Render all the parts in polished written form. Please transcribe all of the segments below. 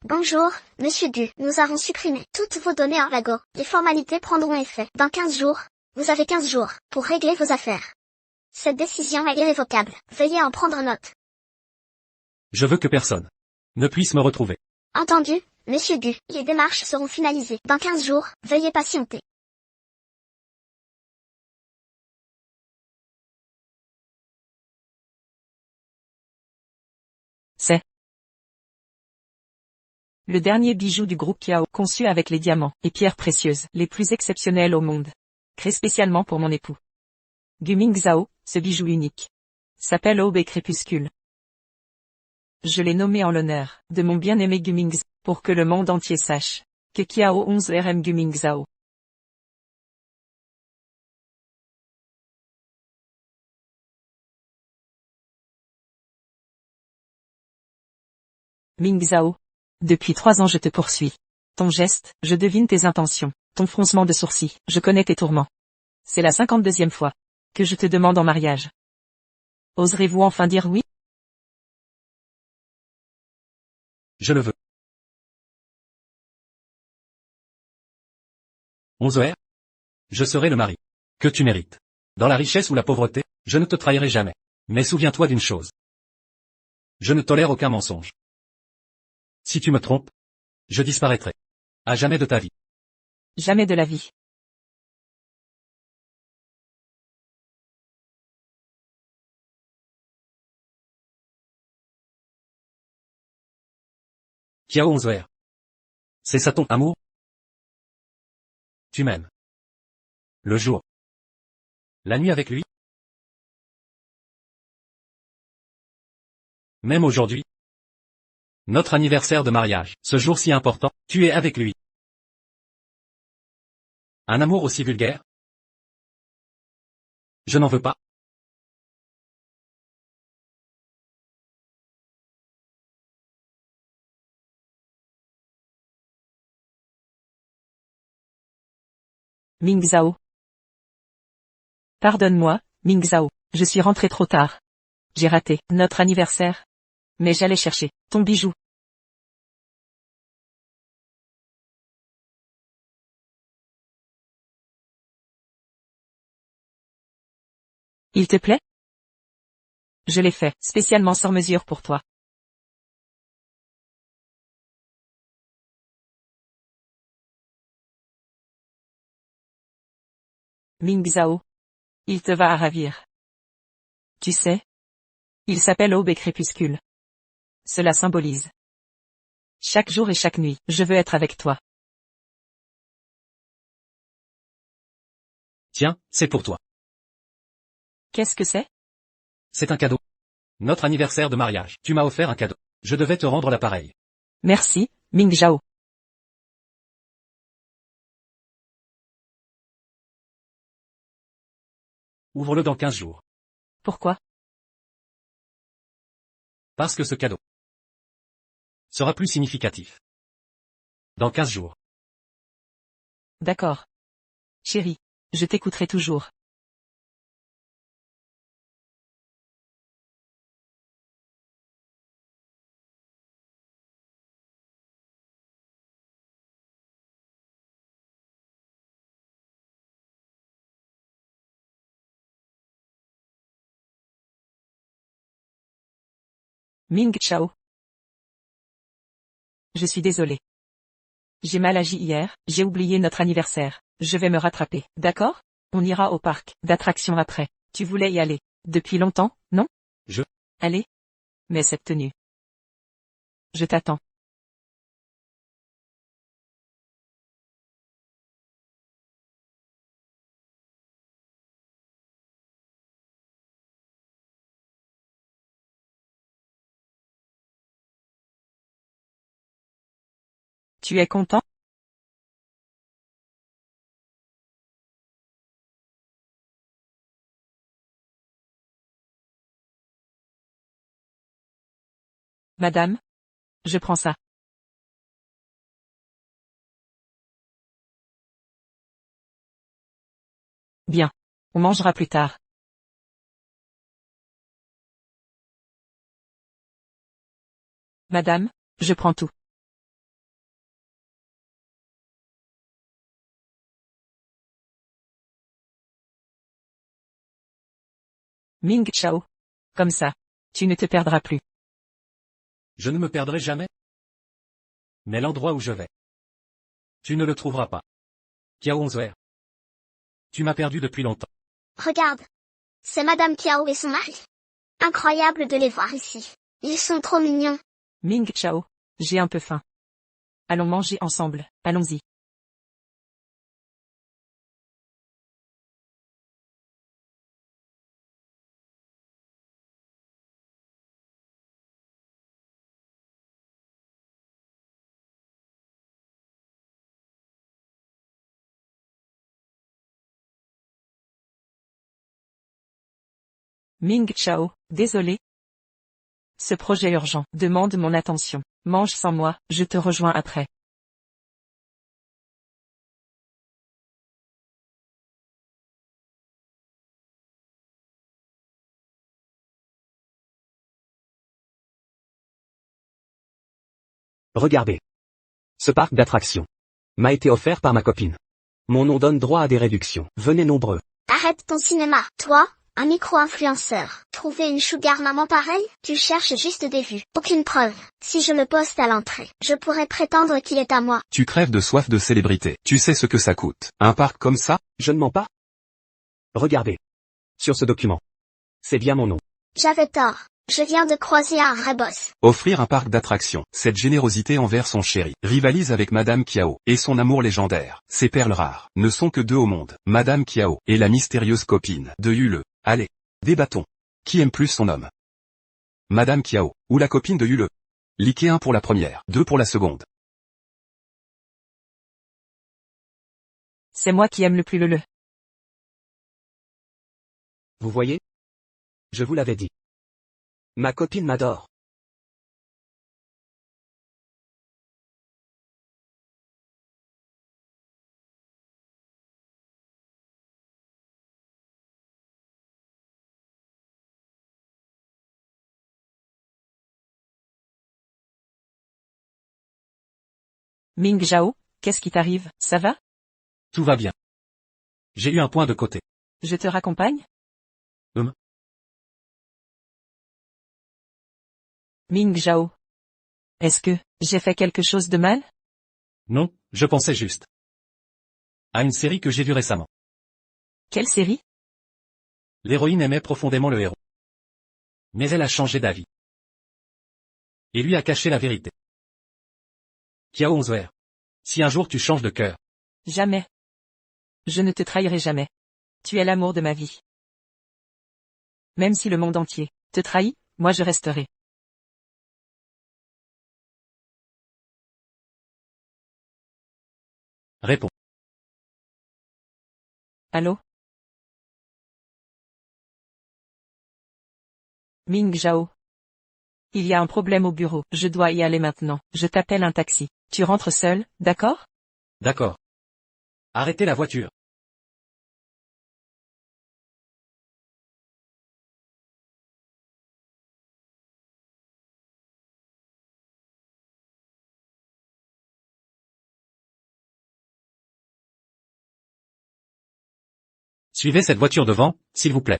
Bonjour, Monsieur Du. Nous avons supprimé toutes vos données en Lago. Les formalités prendront effet dans 15 jours. Vous avez 15 jours pour régler vos affaires. Cette décision est irrévocable. Veuillez en prendre note. Je veux que personne ne puisse me retrouver. Entendu, Monsieur Du. Les démarches seront finalisées dans 15 jours. Veuillez patienter. C'est le dernier bijou du groupe Kiao, conçu avec les diamants et pierres précieuses les plus exceptionnelles au monde. Créé spécialement pour mon époux. Guming Zhao, ce bijou unique, s'appelle Aube et Crépuscule. Je l'ai nommé en l'honneur de mon bien-aimé Guming Zhao, pour que le monde entier sache que Kiao 11 RM Guming Zhao. Ming Zhao. Depuis 3 ans je te poursuis. Ton geste, je devine tes intentions. Ton froncement de sourcils, je connais tes tourments. C'est la 52e fois que je te demande en mariage. Oserez-vous enfin dire oui? Je le veux. 11 R. Je serai le mari que tu mérites. Dans la richesse ou la pauvreté, je ne te trahirai jamais. Mais souviens-toi d'une chose. Je ne tolère aucun mensonge. Si tu me trompes, je disparaîtrai. À jamais de ta vie. Jamais de la vie. Kiao 11 R. C'est ça ton amour? Tu m'aimes. Le jour. La nuit avec lui. Même aujourd'hui. Notre anniversaire de mariage, ce jour si important, tu es avec lui. Un amour aussi vulgaire? Je n'en veux pas. Ming Zhao. Pardonne-moi, Ming Zhao, je suis rentré trop tard. J'ai raté notre anniversaire. Mais j'allais chercher ton bijou. Il te plaît? Je l'ai fait, spécialement sans mesure pour toi. Ming Zhao. Il te va à ravir. Tu sais? Il s'appelle Aube et Crépuscule. Cela symbolise. Chaque jour et chaque nuit, je veux être avec toi. Tiens, c'est pour toi. Qu'est-ce que c'est? C'est un cadeau. Notre anniversaire de mariage. Tu m'as offert un cadeau. Je devais te rendre l'appareil. Merci, Ming Zhao. Ouvre-le dans 15 jours. Pourquoi? Parce que ce cadeau sera plus significatif. Dans 15 jours. D'accord. Chérie, je t'écouterai toujours. Ming Chao. Je suis désolé. J'ai mal agi hier, j'ai oublié notre anniversaire. Je vais me rattraper, d'accord? On ira au parc d'attractions après. Tu voulais y aller. Depuis longtemps, non? Je. Allez. Mais cette tenue. Je t'attends. Tu es content? Madame? Je prends ça. Bien. On mangera plus tard. Madame, je prends tout. Ming Chao. Comme ça. Tu ne te perdras plus. Je ne me perdrai jamais. Mais l'endroit où je vais. Tu ne le trouveras pas. Kiao Onzuer. Tu m'as perdu depuis longtemps. Regarde. C'est Madame Kiao et son mari. Incroyable de les voir ici. Ils sont trop mignons. Ming Chao. J'ai un peu faim. Allons manger ensemble. Allons-y. Ming Chao, désolé. Ce projet urgent demande mon attention. Mange sans moi, je te rejoins après. Regardez. Ce parc d'attractions m'a été offert par ma copine. Mon nom donne droit à des réductions. Venez nombreux. Arrête ton cinéma. Toi, un micro-influenceur. Trouver une sugar maman pareille? Tu cherches juste des vues. Aucune preuve. Si je le poste à l'entrée, je pourrais prétendre qu'il est à moi. Tu crèves de soif de célébrité. Tu sais ce que ça coûte. Un parc comme ça? Je ne mens pas. Regardez. Sur ce document. C'est bien mon nom. J'avais tort. Je viens de croiser un vrai boss. Offrir un parc d'attractions, cette générosité envers son chéri, rivalise avec Madame Kiao, et son amour légendaire. Ces perles rares ne sont que deux au monde, Madame Kiao, et la mystérieuse copine de Yule. Allez, débattons. Qui aime plus son homme? Madame Kiao, ou la copine de Yule? Liquez 1 pour la première, 2 pour la seconde. C'est moi qui aime le plus le. Vous voyez? Je vous l'avais dit. Ma copine m'adore. Ming Zhao, qu'est-ce qui t'arrive, ça va? Tout va bien. J'ai eu un point de côté. Je te raccompagne? Ming Zhao. Est-ce que j'ai fait quelque chose de mal? Non, je pensais juste à une série que j'ai vue récemment. Quelle série? L'héroïne aimait profondément le héros. Mais elle a changé d'avis. Et lui a caché la vérité. Kiao Onzuer. Si un jour tu changes de cœur, Jamais. Je ne te trahirai jamais. Tu es l'amour de ma vie. Même si le monde entier te trahit, moi je resterai. réponds. Allô? Ming Zhao. Il y a un problème au bureau. Je dois y aller maintenant. Je t'appelle un taxi. Tu rentres seul, d'accord? D'accord. Arrêtez la voiture. Suivez cette voiture devant, s'il vous plaît.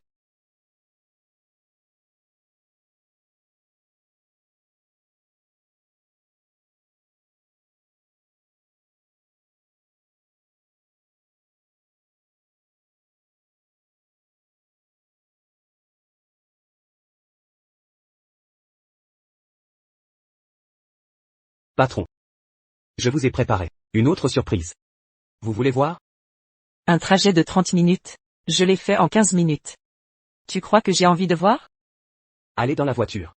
Patron. Je vous ai préparé une autre surprise. Vous voulez voir? Un trajet de 30 minutes. Je l'ai fait en 15 minutes. Tu crois que j'ai envie de voir? Allez dans la voiture.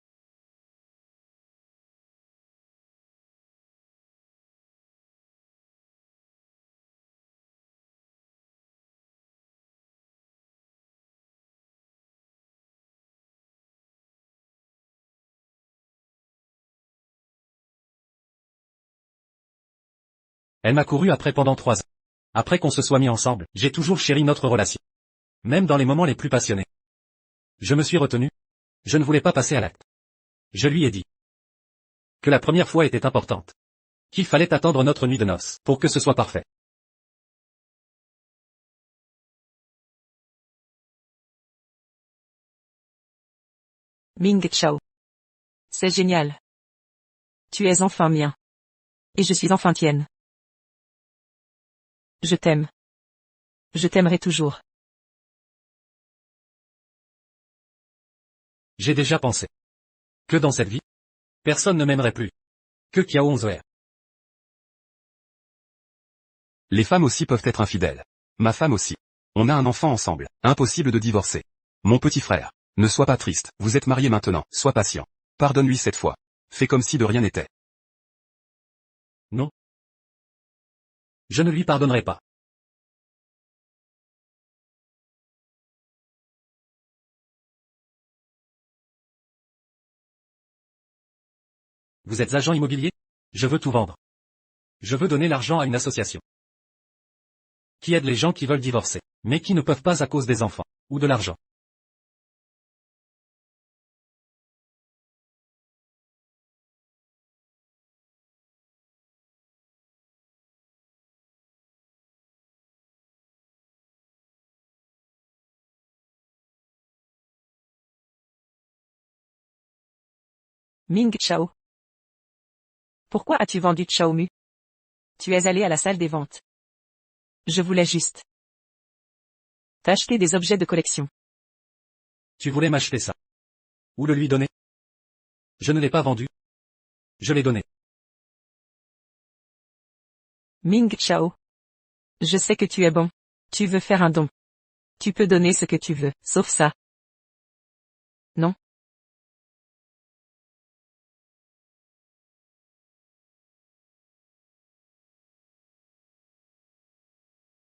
Elle m'a couru après pendant 3 ans. Après qu'on se soit mis ensemble, j'ai toujours chéri notre relation. Même dans les moments les plus passionnés. Je me suis retenu. Je ne voulais pas passer à l'acte. Je lui ai dit que la première fois était importante. Qu'il fallait attendre notre nuit de noces pour que ce soit parfait. Ming Chao. C'est génial. Tu es enfin mien. Et je suis enfin tienne. Je t'aime. Je t'aimerai toujours. J'ai déjà pensé. Que dans cette vie, personne ne m'aimerait plus. Que Kiao Onzoer. Les femmes aussi peuvent être infidèles. Ma femme aussi. On a un enfant ensemble. Impossible de divorcer. Mon petit frère. Ne sois pas triste. Vous êtes mariés maintenant. Sois patient. Pardonne-lui cette fois. Fais comme si de rien n'était. Non. Je ne lui pardonnerai pas. Vous êtes agent immobilier? Je veux tout vendre. Je veux donner l'argent à une association qui aide les gens qui veulent divorcer, mais qui ne peuvent pas à cause des enfants, ou de l'argent. Ming Chao. Pourquoi as-tu vendu Xiaomu? Tu es allé à la salle des ventes. Je voulais juste. T'acheter des objets de collection. Tu voulais m'acheter ça. Ou le lui donner? Je ne l'ai pas vendu. Je l'ai donné. Ming Chao. Je sais que tu es bon. Tu veux faire un don. Tu peux donner ce que tu veux, sauf ça. Non?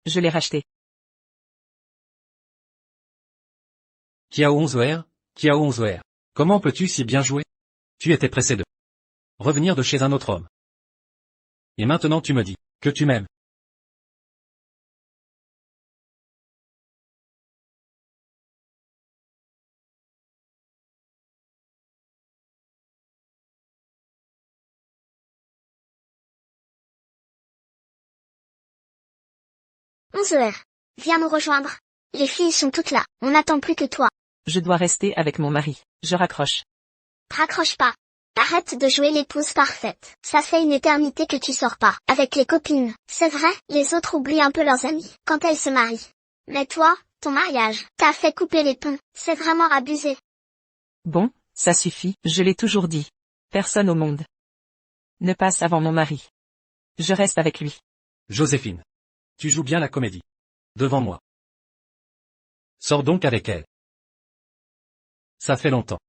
Je l'ai racheté. Kiao Onzoer, Kiao Onzoer. Comment peux-tu si bien jouer? Tu étais pressé de revenir de chez un autre homme. Et maintenant tu me dis que tu m'aimes. Onzoer. Viens nous rejoindre. Les filles sont toutes là, on n'attend plus que toi. Je dois rester avec mon mari. Je raccroche. Raccroche pas. Arrête de jouer l'épouse parfaite. Ça fait une éternité que tu sors pas, avec les copines. C'est vrai, les autres oublient un peu leurs amis, quand elles se marient. Mais toi, ton mariage, t'as fait couper les ponts. C'est vraiment abusé. Bon, ça suffit, je l'ai toujours dit. Personne au monde ne passe avant mon mari. Je reste avec lui. Joséphine. Tu joues bien la comédie. Devant moi. Sors donc avec elle. Ça fait longtemps.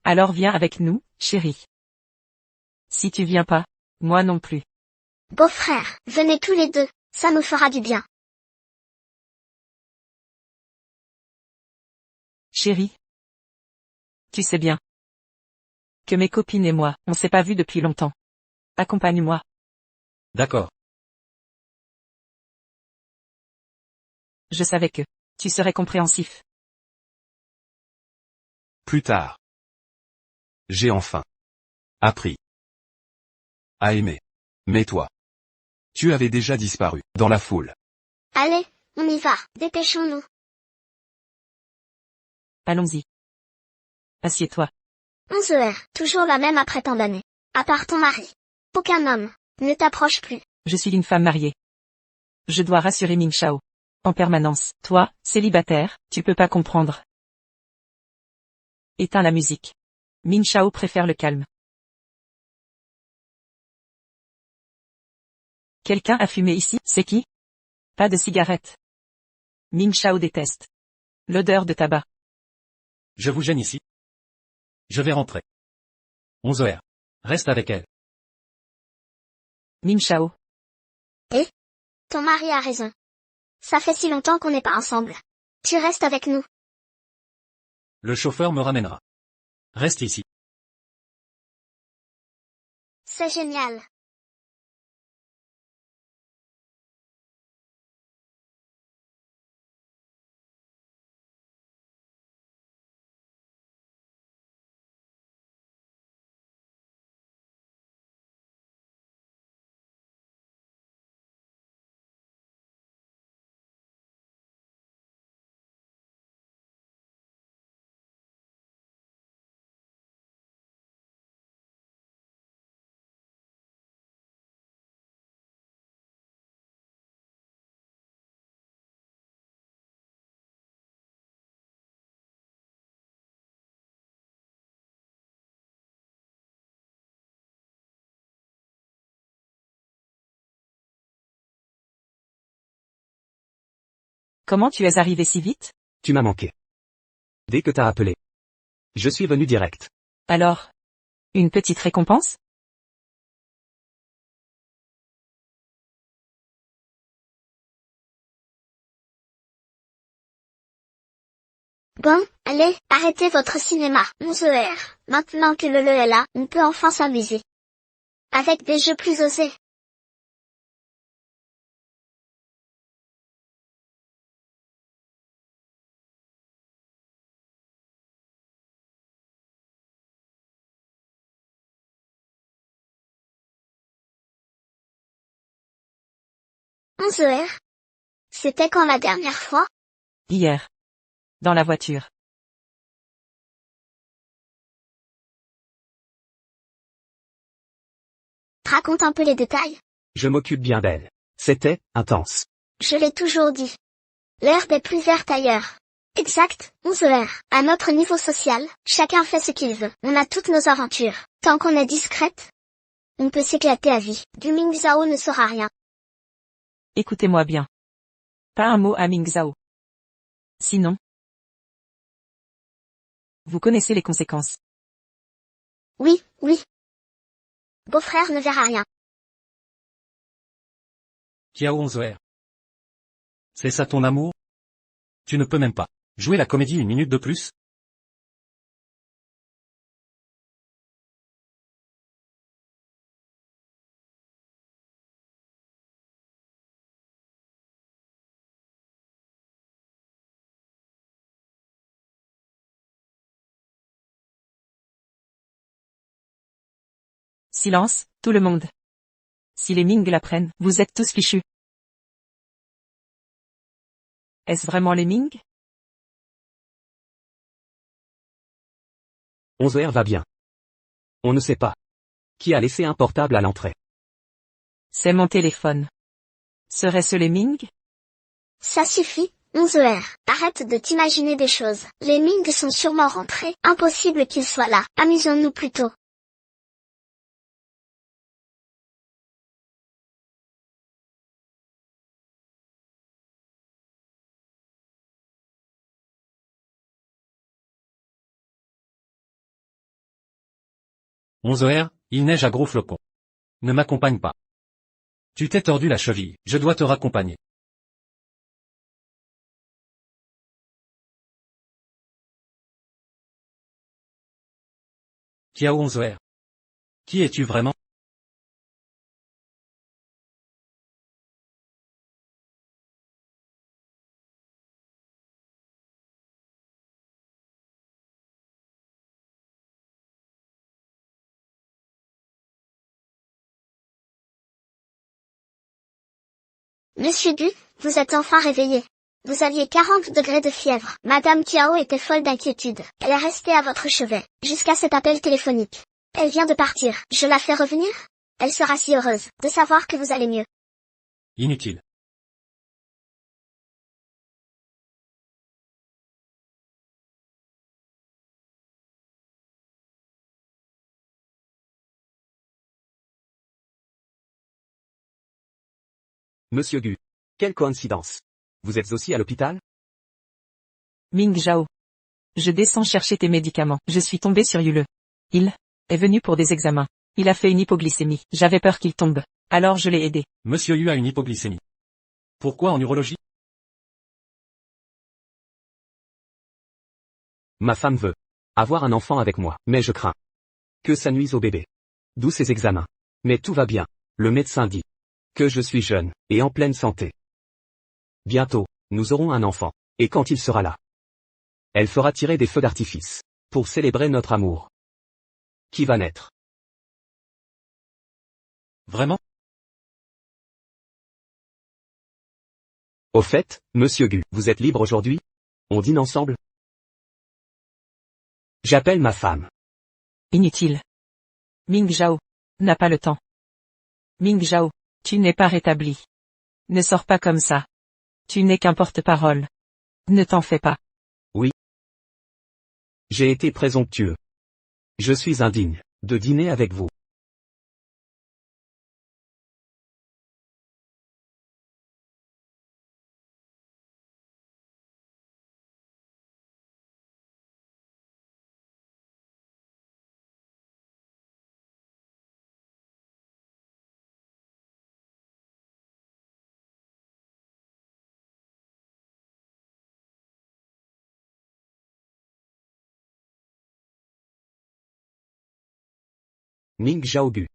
Alors viens avec nous, chérie. Si tu viens pas, moi non plus. Beau-frère, venez tous les deux, ça nous fera du bien. Chérie. Tu sais bien que mes copines et moi, on s'est pas vus depuis longtemps. Accompagne-moi. D'accord. Je savais que tu serais compréhensif. Plus tard. J'ai enfin appris à aimer. Mais toi. Tu avais déjà disparu, dans la foule. Allez, on y va, dépêchons-nous. Allons-y. Assieds-toi. Onzoer, toujours la même après tant d'années. À part ton mari. Aucun homme ne t'approche plus. Je suis une femme mariée. Je dois rassurer Ming Chao. En permanence. Toi, célibataire, tu peux pas comprendre. Éteins la musique. Ming Chao préfère le calme. Quelqu'un a fumé ici, c'est qui? Pas de cigarette. Ming Chao déteste l'odeur de tabac. Je vous gêne ici. Je vais rentrer. Onzoer. Reste avec elle. Ming Chao. Ton mari a raison. Ça fait si longtemps qu'on n'est pas ensemble. Tu restes avec nous. Le chauffeur me ramènera. Reste ici. C'est génial. Comment tu es arrivé si vite? Tu m'as manqué. Dès que t'as appelé. Je suis venu direct. Alors, une petite récompense? Bon, allez, arrêtez votre cinéma, 11h. Maintenant que le est là, on peut enfin s'amuser. Avec des jeux plus osés. Onze heures. C'était quand la dernière fois? Hier. Dans la voiture. Raconte un peu les détails. Je m'occupe bien d'elle. C'était intense. Je l'ai toujours dit. L'herbe est plus verte ailleurs. Exact, 11h. À notre niveau social, chacun fait ce qu'il veut. On a toutes nos aventures. Tant qu'on est discrète, on peut s'éclater à vie. Du Ming Zhao ne saura rien. Écoutez-moi bien. Pas un mot à Ming Zhao. Sinon, vous connaissez les conséquences. Oui, oui. Beau-frère ne verra rien. Kiao 11h. C'est ça ton amour? Tu ne peux même pas jouer la comédie une minute de plus? Silence, tout le monde. Si les Ming l'apprennent, vous êtes tous fichus. Est-ce vraiment les Ming? 11h va bien. On ne sait pas. Qui a laissé un portable à l'entrée? C'est mon téléphone. Serait-ce les Ming? Ça suffit, 11h. Arrête de t'imaginer des choses. Les Ming sont sûrement rentrés. Impossible qu'ils soient là. Amusons-nous plutôt. Onze heures, il neige à gros flocons. Ne m'accompagne pas. Tu t'es tordu la cheville, je dois te raccompagner. Kiao 11h. Qui es-tu vraiment? Monsieur Du, vous êtes enfin réveillé. Vous aviez 40 degrés de fièvre. Madame Kiao était folle d'inquiétude. Elle est restée à votre chevet, jusqu'à cet appel téléphonique. Elle vient de partir. Je la fais revenir? Elle sera si heureuse de savoir que vous allez mieux. Inutile. Monsieur Gu. Quelle coïncidence. Vous êtes aussi à l'hôpital? Ming Zhao. Je descends chercher tes médicaments. Je suis tombé sur Yule. Il est venu pour des examens. Il a fait une hypoglycémie. J'avais peur qu'il tombe. Alors je l'ai aidé. Monsieur Yu a une hypoglycémie. Pourquoi en urologie? Ma femme veut avoir un enfant avec moi, mais je crains que ça nuise au bébé. D'où ces examens. Mais tout va bien. Le médecin dit que je suis jeune et en pleine santé. Bientôt, nous aurons un enfant. Et quand il sera là, elle fera tirer des feux d'artifice pour célébrer notre amour qui va naître. Vraiment? Au fait, monsieur Gu, vous êtes libre aujourd'hui? On dîne ensemble? J'appelle ma femme. Inutile. Ming Zhao n'a pas le temps. Ming Zhao, tu n'es pas rétabli. Ne sors pas comme ça. Tu n'es qu'un porte-parole. Ne t'en fais pas. J'ai été présomptueux. Je suis indigne de dîner avec vous. Ming Xiaogu.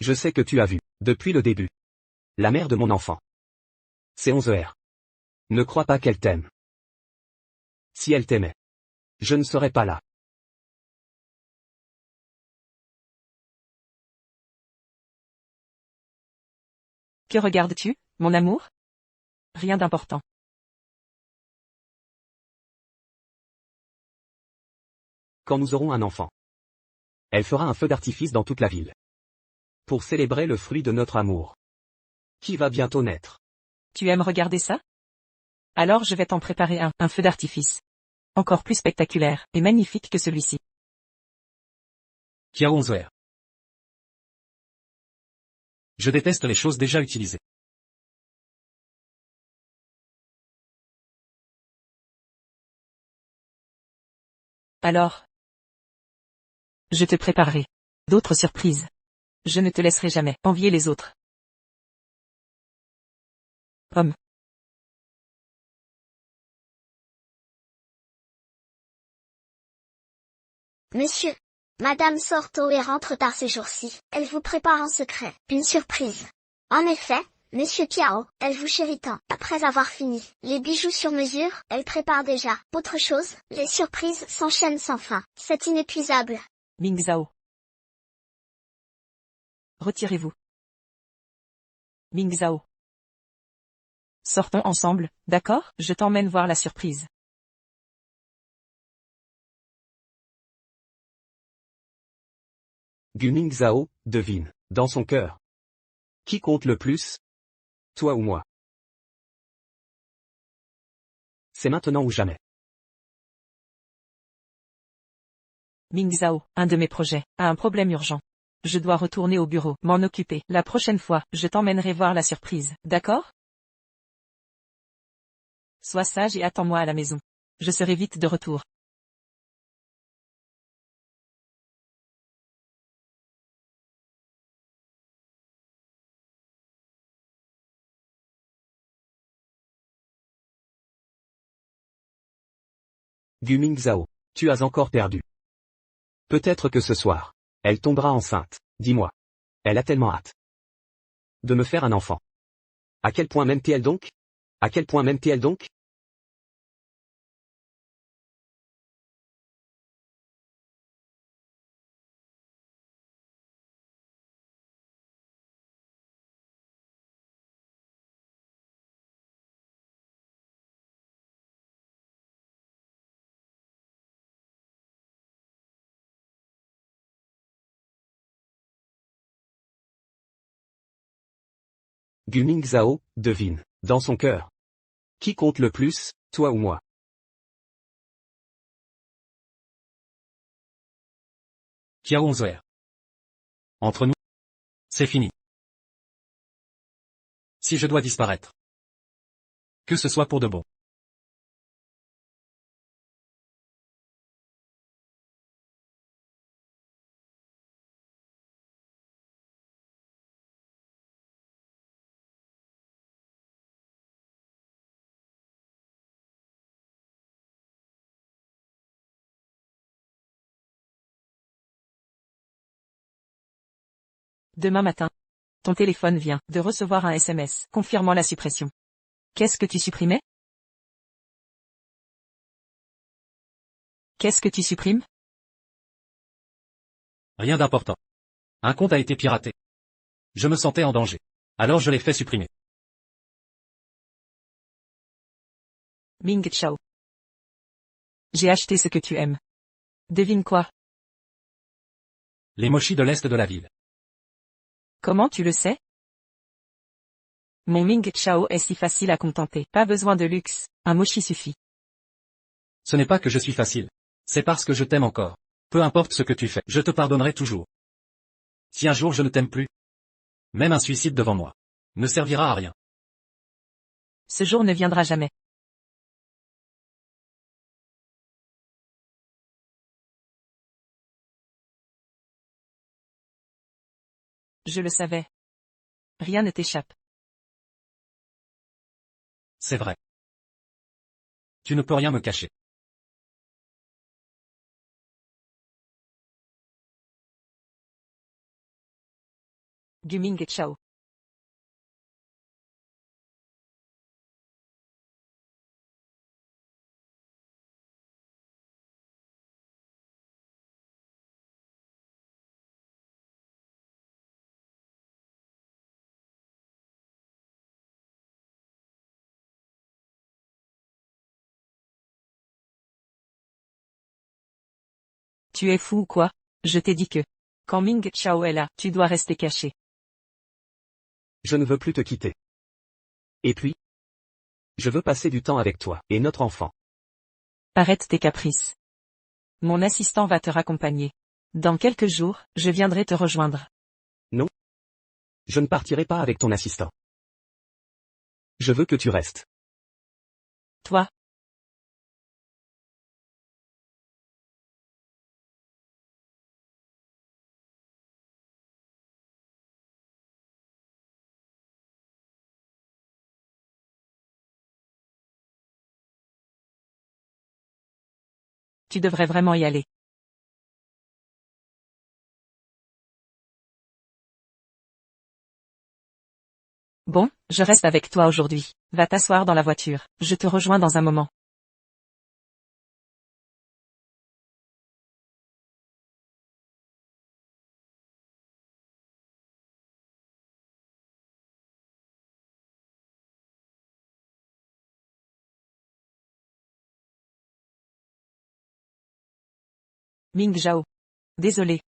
Je sais que tu as vu, depuis le début. La mère de mon enfant. C'est 11h. Ne crois pas qu'elle t'aime. Si elle t'aimait, je ne serais pas là. Que regardes-tu, mon amour? Rien d'important. Quand nous aurons un enfant, elle fera un feu d'artifice dans toute la ville. Pour célébrer le fruit de notre amour. Qui va bientôt naître. Tu aimes regarder ça? Alors je vais t'en préparer un feu d'artifice. Encore plus spectaculaire et magnifique que celui-ci. Qui a 11 heures. Je déteste les choses déjà utilisées. Alors, je te préparerai d'autres surprises. Je ne te laisserai jamais envier les autres. Homme. Monsieur. Madame sort tôt et rentre tard ces jours-ci. Elle vous prépare en secret une surprise. En effet, Monsieur Kiao, elle vous chérit tant. Après avoir fini les bijoux sur mesure, elle prépare déjà autre chose. Les surprises s'enchaînent sans fin. C'est inépuisable. Ming Zhao. Retirez-vous. Ming Zhao. Sortons ensemble, d'accord? Je t'emmène voir la surprise. Gu Ming Zhao, devine, dans son cœur. Qui compte le plus? Toi ou moi? C'est maintenant ou jamais. Ming Zhao, un de mes projets, a un problème urgent. Je dois retourner au bureau, m'en occuper. La prochaine fois, je t'emmènerai voir la surprise, d'accord? Sois sage et attends-moi à la maison. Je serai vite de retour. Gu Ming Zhao, tu as encore perdu. Peut-être que ce soir, elle tombera enceinte, dis-moi. Elle a tellement hâte de me faire un enfant. À quel point m'aime-t-elle donc? À quel point m'aime-t-elle donc? Gu Ming Zhao, devine, dans son cœur. Qui compte le plus, toi ou moi? Qui a 11 heures. Entre nous, c'est fini. Si je dois disparaître, que ce soit pour de bon. Demain matin. Ton téléphone vient de recevoir un SMS confirmant la suppression. Qu'est-ce que tu supprimais? Qu'est-ce que tu supprimes? Rien d'important. Un compte a été piraté. Je me sentais en danger. Alors je l'ai fait supprimer. Ming Chao. J'ai acheté ce que tu aimes. Devine quoi? Les mochis de l'est de la ville. Comment tu le sais? Mon Ming Chao est si facile à contenter. Pas besoin de luxe. Un mochi suffit. Ce n'est pas que je suis facile. C'est parce que je t'aime encore. Peu importe ce que tu fais, je te pardonnerai toujours. Si un jour je ne t'aime plus, même un suicide devant moi ne servira à rien. Ce jour ne viendra jamais. Je le savais. Rien ne t'échappe. C'est vrai. Tu ne peux rien me cacher. Guming Chao. Tu es fou ou quoi? Je t'ai dit que, quand Ming Chao est là, tu dois rester caché. Je ne veux plus te quitter. Et puis? Je veux passer du temps avec toi, et notre enfant. Arrête tes caprices. Mon assistant va te raccompagner. Dans quelques jours, je viendrai te rejoindre. Non. Je ne partirai pas avec ton assistant. Je veux que tu restes. Toi? Tu devrais vraiment y aller. Bon, je reste avec toi aujourd'hui. Va t'asseoir dans la voiture. Je te rejoins dans un moment. Ming Zhao. Désolé.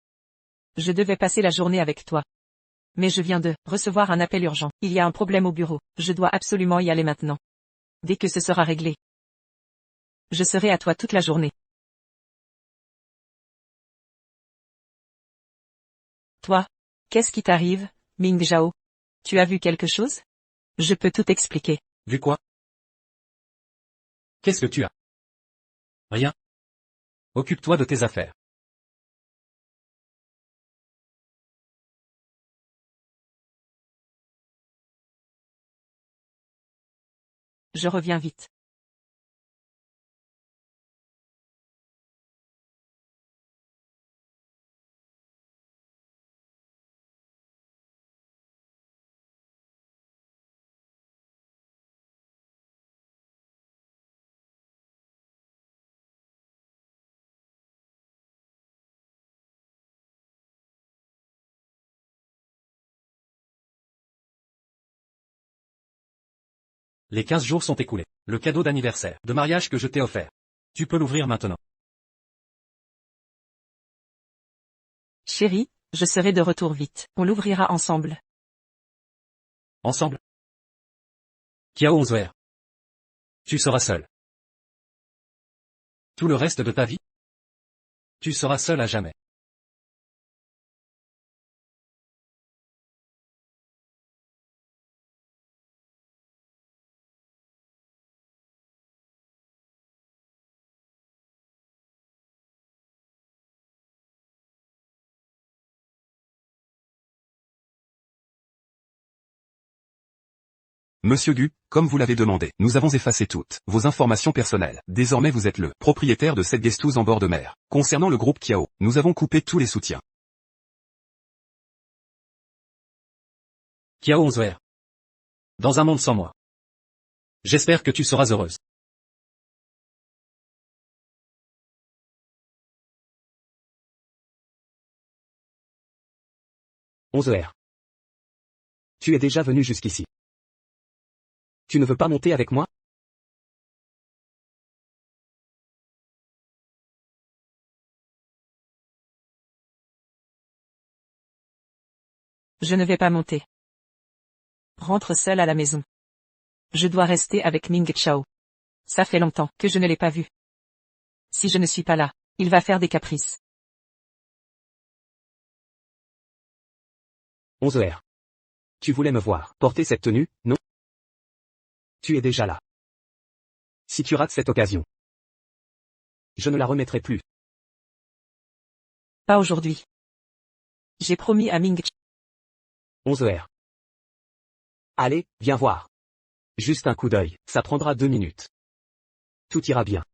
Je devais passer la journée avec toi. Mais je viens de recevoir un appel urgent. Il y a un problème au bureau. Je dois absolument y aller maintenant. Dès que ce sera réglé. Je serai à toi toute la journée. Toi? Qu'est-ce qui t'arrive, Ming Zhao? Tu as vu quelque chose? Je peux tout expliquer. Vu quoi? Qu'est-ce que tu as? Rien. Occupe-toi de tes affaires. Je reviens vite. Les 15 jours sont écoulés. Le cadeau d'anniversaire, de mariage que je t'ai offert. Tu peux l'ouvrir maintenant. Chérie, je serai de retour vite. On l'ouvrira ensemble. Ensemble. Kiao Onzwer. Tu seras seul. Tout le reste de ta vie? Tu seras seul à jamais. Monsieur Gu, comme vous l'avez demandé, nous avons effacé toutes vos informations personnelles. Désormais vous êtes le propriétaire de cette guesthouse en bord de mer. Concernant le groupe Kiao, nous avons coupé tous les soutiens. Kiao Onzwer. Dans un monde sans moi. J'espère que tu seras heureuse. Onzwer. Tu es déjà venu jusqu'ici. Tu ne veux pas monter avec moi? Je ne vais pas monter. Rentre seul à la maison. Je dois rester avec Ming Chao. Ça fait longtemps que je ne l'ai pas vu. Si je ne suis pas là, il va faire des caprices. Onzwer. Tu voulais me voir porter cette tenue, non? Tu es déjà là. Si tu rates cette occasion, je ne la remettrai plus. Pas aujourd'hui. J'ai promis à Ming Chao. Onzwer. Allez, viens voir. Juste un coup d'œil, ça prendra 2 minutes. Tout ira bien.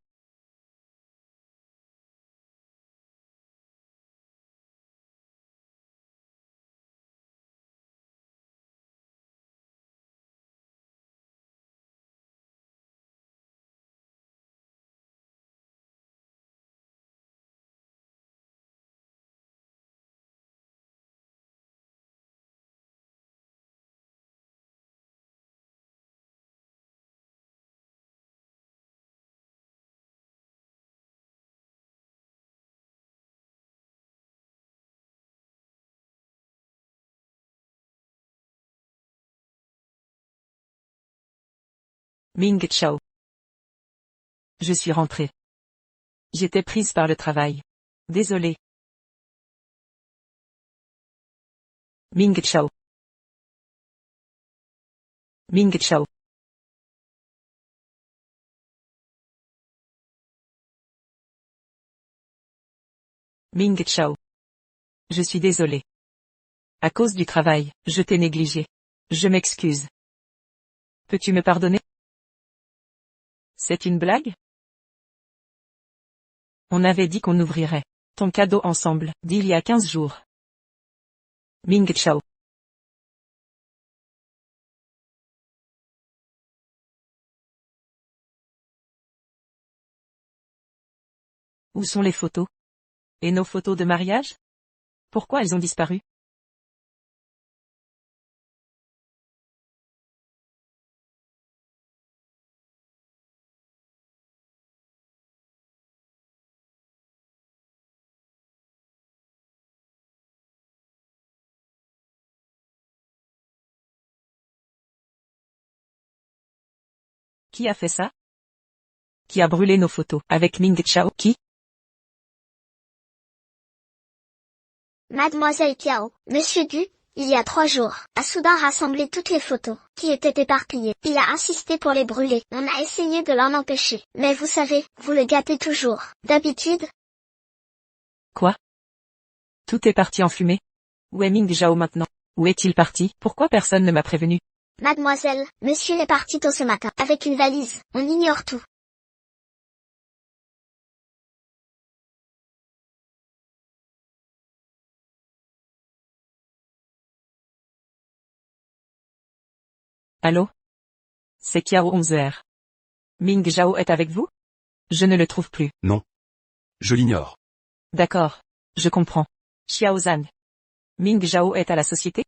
Ming Chao. Je suis rentrée. J'étais prise par le travail. Désolée. Ming Chao. Ming Chao. Ming Chao. Je suis désolée. À cause du travail, je t'ai négligé. Je m'excuse. Peux-tu me pardonner? C'est une blague? On avait dit qu'on ouvrirait ton cadeau ensemble, d'il y a 15 jours. Ming Chao. Où sont les photos? Et nos photos de mariage? Pourquoi elles ont disparu? Qui a fait ça? Qui a brûlé nos photos avec Ming Chao? Qui? Mademoiselle Kiao, Monsieur Gu, il y a 3 jours, a soudain rassemblé toutes les photos, qui étaient éparpillées. Il a insisté pour les brûler. On a essayé de l'en empêcher. Mais vous savez, vous le gâtez toujours. D'habitude. Quoi? Tout est parti en fumée. Où est Ming Chao maintenant? Où est-il parti? Pourquoi personne ne m'a prévenu? Mademoiselle, monsieur est parti tôt ce matin, avec une valise. On ignore tout. Allô? C'est Kiao 11h. Ming Chao est avec vous? Je ne le trouve plus. Non. Je l'ignore. D'accord. Je comprends. Xiao Zhan. Ming Chao est à la société?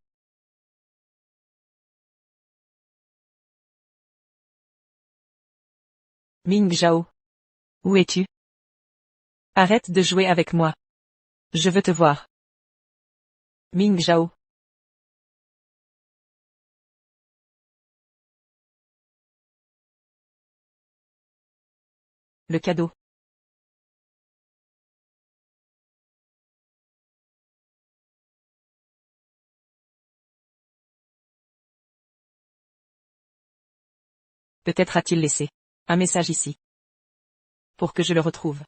Ming Chao. Où es-tu? Arrête de jouer avec moi. Je veux te voir. Ming Chao. Le cadeau. Peut-être a-t-il laissé un message ici. Pour que je le retrouve.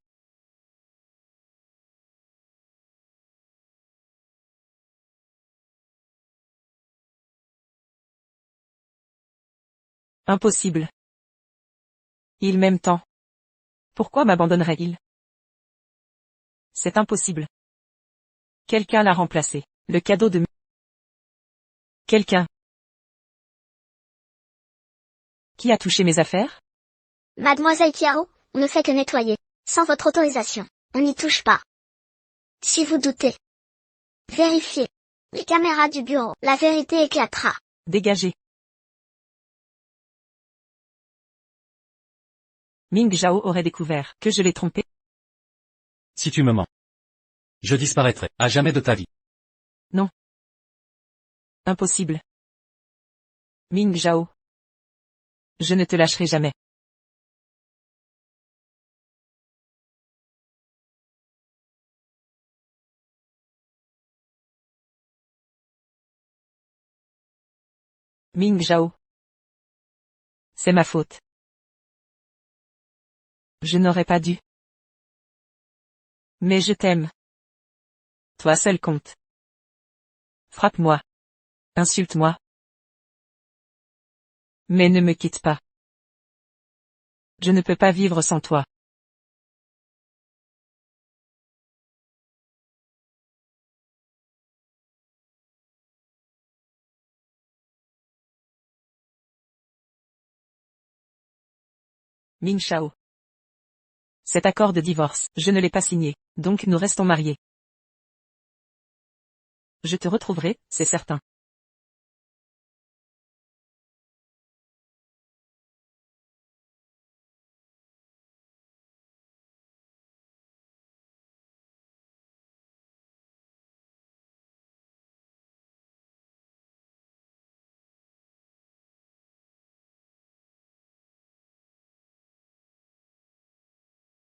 Impossible. Il m'aime tant. Pourquoi m'abandonnerait-il? C'est impossible. Quelqu'un l'a remplacé. Le cadeau de... Quelqu'un. Qui a touché mes affaires? Mademoiselle Kiao, on ne fait que nettoyer. Sans votre autorisation. On n'y touche pas. Si vous doutez. Vérifiez. Les caméras du bureau. La vérité éclatera. Dégagez. Ming Chao aurait découvert que je l'ai trompé. Si tu me mens, je disparaîtrai, à jamais de ta vie. Non. Impossible. Ming Chao. Je ne te lâcherai jamais. Ming Chao. C'est ma faute. Je n'aurais pas dû. Mais je t'aime. Toi seul compte. Frappe-moi. Insulte-moi. Mais ne me quitte pas. Je ne peux pas vivre sans toi. Ming Chao. Cet accord de divorce, je ne l'ai pas signé, donc nous restons mariés. Je te retrouverai, c'est certain.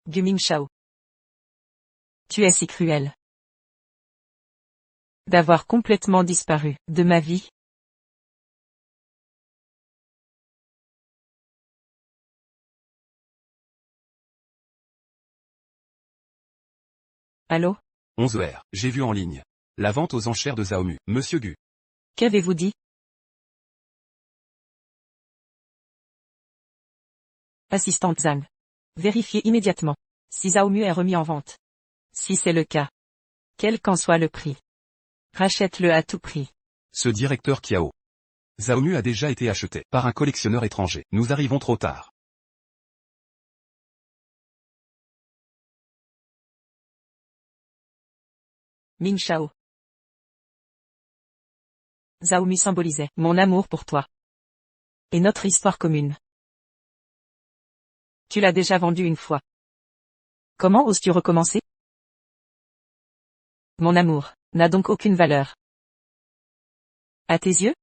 Gu Mingshao. Tu es si cruel. D'avoir complètement disparu de ma vie. Allô? 11h. J'ai vu en ligne. La vente aux enchères de Xiaomu. Monsieur Gu. Qu'avez-vous dit? Assistante Zhang. Vérifiez immédiatement. Si Xiaomu est remis en vente. Si c'est le cas. Quel qu'en soit le prix. Rachète-le à tout prix. Ce directeur Kiao. Xiaomu a déjà été acheté par un collectionneur étranger. Nous arrivons trop tard. Mingshao. Xiaomu symbolisait mon amour pour toi. Et notre histoire commune. Tu l'as déjà vendu une fois. Comment oses-tu recommencer? Mon amour n'a donc aucune valeur. À tes yeux?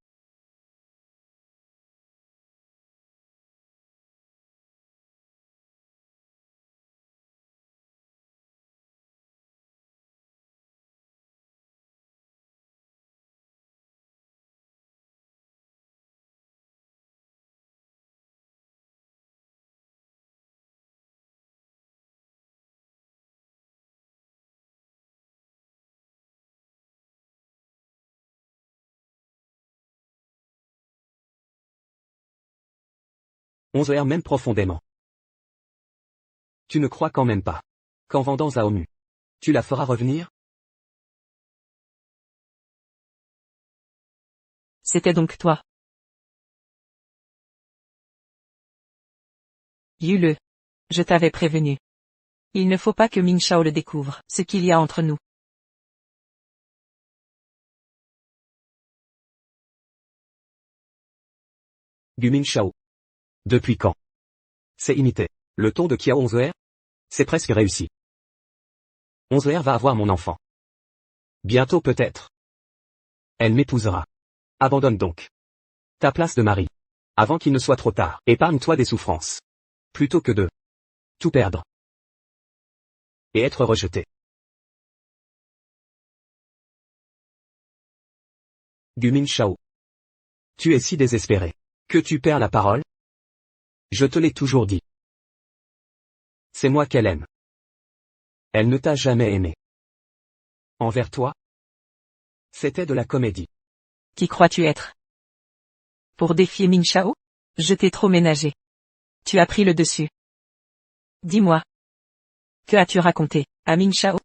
On se erre même profondément. Tu ne crois quand même pas qu'en vendant Xiaomu, tu la feras revenir? C'était donc toi. Yu-le. Je t'avais prévenu. Il ne faut pas que Mingshao le découvre, ce qu'il y a entre nous. Gu Mingshao. Depuis quand? C'est imité. Le ton de Kiao 11R? C'est presque réussi. 11R va avoir mon enfant. Bientôt peut-être. Elle m'épousera. Abandonne donc ta place de mari. Avant qu'il ne soit trop tard. Épargne-toi des souffrances. Plutôt que de tout perdre. Et être rejeté. Gu Mingshao. Tu es si désespéré que tu perds la parole? Je te l'ai toujours dit. C'est moi qu'elle aime. Elle ne t'a jamais aimé. Envers toi? C'était de la comédie. Qui crois-tu être? Pour défier Mingshao? Je t'ai trop ménagé. Tu as pris le dessus. Dis-moi. Que as-tu raconté à Mingshao?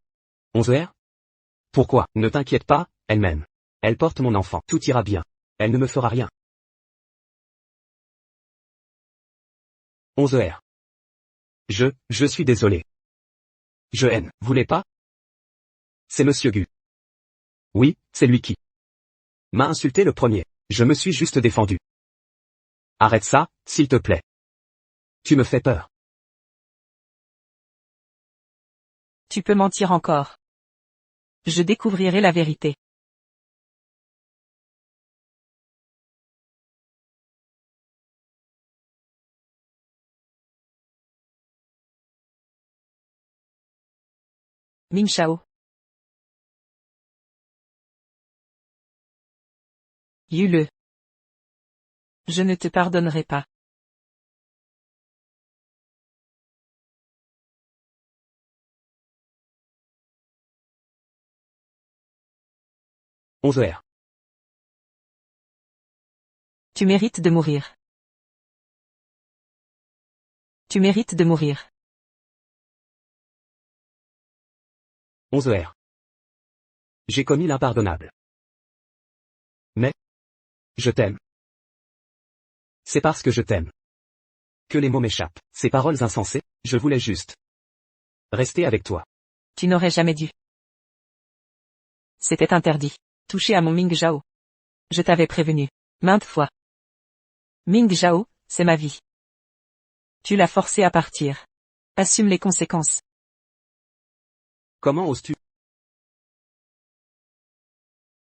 11R? Pourquoi? Ne t'inquiète pas, elle m'aime. Elle porte mon enfant. Tout ira bien. Elle ne me fera rien. 11R. Je suis désolé. Je haine. Voulez pas? C'est Monsieur Gu. Oui, c'est lui qui m'a insulté le premier. Je me suis juste défendu. Arrête ça, s'il te plaît. Tu me fais peur. Tu peux mentir encore. Je découvrirai la vérité. Mingshao. Yu-le. Je ne te pardonnerai pas. On se erre. Tu mérites de mourir. Tu mérites de mourir. On se erre. J'ai commis l'impardonnable. Mais je t'aime. C'est parce que je t'aime que les mots m'échappent. Ces paroles insensées, je voulais juste rester avec toi. Tu n'aurais jamais dû. C'était interdit. Toucher à mon Mingshao. Je t'avais prévenu. Maintes fois. Mingshao, c'est ma vie. Tu l'as forcé à partir. Assume les conséquences. Comment oses-tu?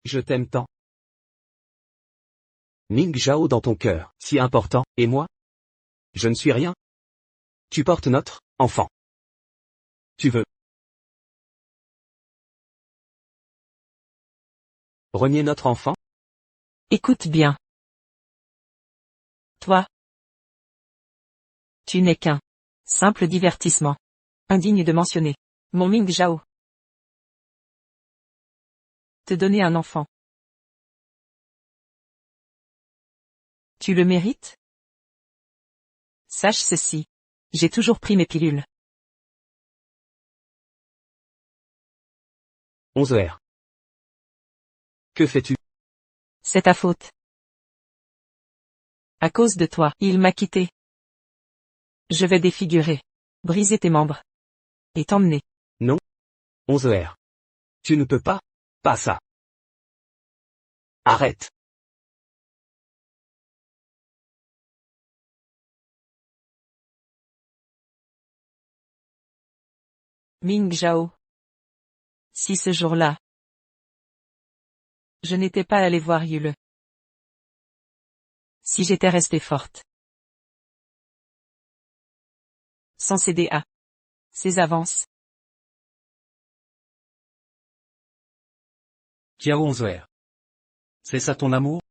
Je t'aime tant. Mingshao dans ton cœur, si important, et moi? Je ne suis rien. Tu portes notre enfant. Tu veux renier notre enfant? Écoute bien. Toi. Tu n'es qu'un simple divertissement. Indigne de mentionner mon Ming Zhao. Te donner un enfant. Tu le mérites? Sache ceci. J'ai toujours pris mes pilules. 11h. Que fais-tu? C'est ta faute. À cause de toi, il m'a quitté. Je vais défigurer, briser tes membres. Et t'emmener. 11h. Tu ne peux pas. Pas ça. Arrête. Ming Zhao. Si ce jour-là, je n'étais pas allé voir Yule. Si j'étais restée forte. Sans céder à ses avances. Kiao 11 C'est ça ton amour?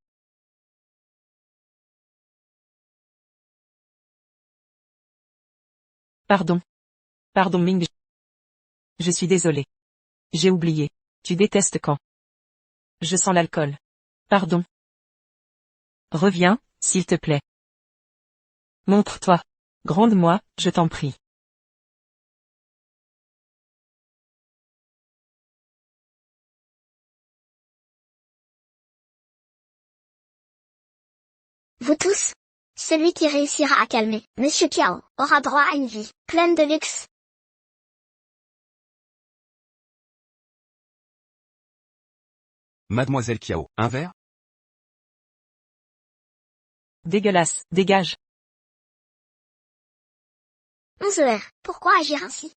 Pardon. Pardon Ming. Je suis désolé. J'ai oublié. Tu détestes quand je sens l'alcool. Pardon. Reviens, s'il te plaît. Montre-toi. Gronde-moi, je t'en prie. Vous tous. Celui qui réussira à calmer Monsieur Kiao aura droit à une vie pleine de luxe. Mademoiselle Kiao, un verre? Dégueulasse, dégage. 11h. Pourquoi agir ainsi?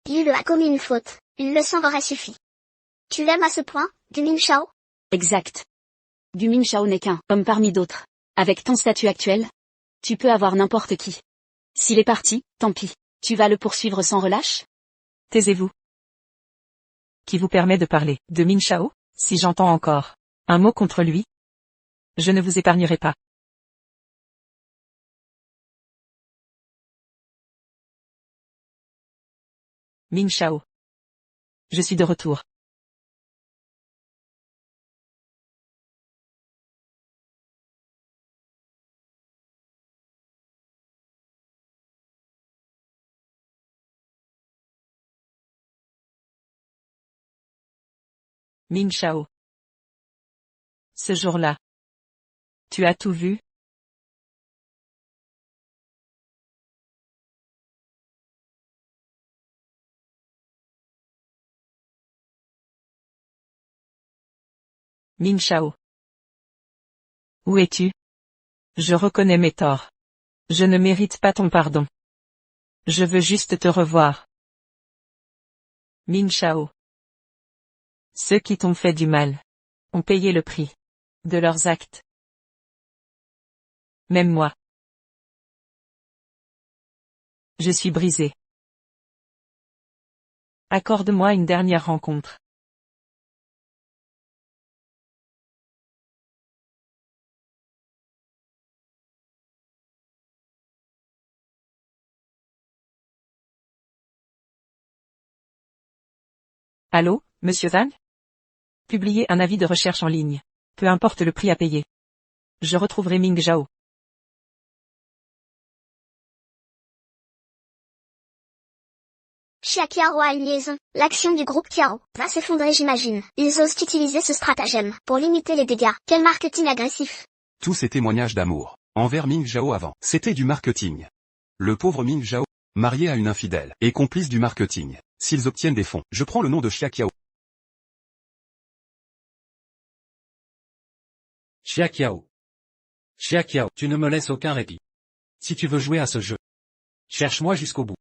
Yule a commis une faute. Une leçon aurait suffi. Tu l'aimes à ce point, Gumin Shao? Exact. Du Ming Shao n'est qu'un homme parmi d'autres. Avec ton statut actuel, tu peux avoir n'importe qui. S'il est parti, tant pis. Tu vas le poursuivre sans relâche? Taisez-vous. Qui vous permet de parler de Ming Shao? Si j'entends encore un mot contre lui, je ne vous épargnerai pas. Ming Shao. Je suis de retour. Ming Shao. Ce jour-là. Tu as tout vu? Ming Shao. Où es-tu? Je reconnais mes torts. Je ne mérite pas ton pardon. Je veux juste te revoir. Ming Shao. Ceux qui t'ont fait du mal ont payé le prix de leurs actes. Même moi. Je suis brisé. Accorde-moi une dernière rencontre. Allô, monsieur Zhang? Publiez un avis de recherche en ligne. Peu importe le prix à payer. Je retrouverai Ming Zhao. Xia Kiao a une liaison. L'action du groupe Kiao va s'effondrer j'imagine. Ils osent utiliser ce stratagème pour limiter les dégâts. Quel marketing agressif. Tous ces témoignages d'amour envers Ming Zhao avant, c'était du marketing. Le pauvre Ming Zhao, marié à une infidèle, est complice du marketing. S'ils obtiennent des fonds, je prends le nom de Xia Kiao. Xia Kiao. Xia Kiao, tu ne me laisses aucun répit. Si tu veux jouer à ce jeu, cherche-moi jusqu'au bout.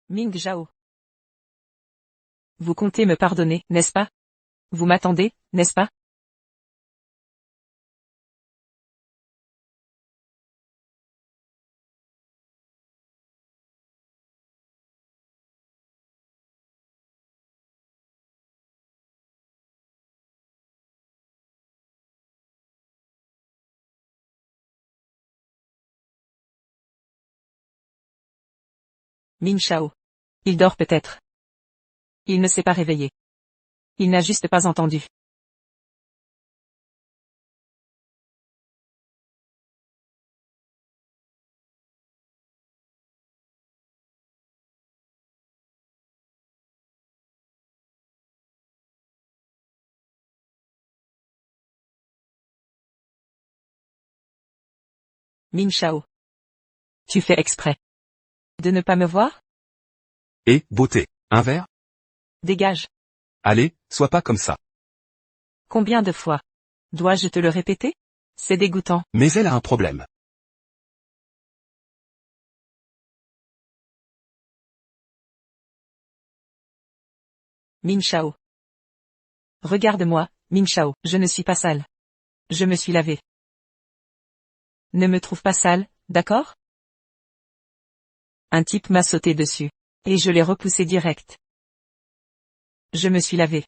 Ming Zhao. Vous comptez me pardonner, n'est-ce pas? Vous m'attendez, n'est-ce pas? Ming Zhao. Il dort peut-être. Il ne s'est pas réveillé. Il n'a juste pas entendu. Ming Zhao. Tu fais exprès de ne pas me voir? Et, beauté, un verre? Dégage. Allez, sois pas comme ça. Combien de fois dois-je te le répéter? C'est dégoûtant. Mais elle a un problème. Ming Zhao. Regarde-moi, Ming Zhao, je ne suis pas sale. Je me suis lavé. Ne me trouve pas sale, d'accord? Un type m'a sauté dessus. Et je l'ai repoussé direct. Je me suis lavé.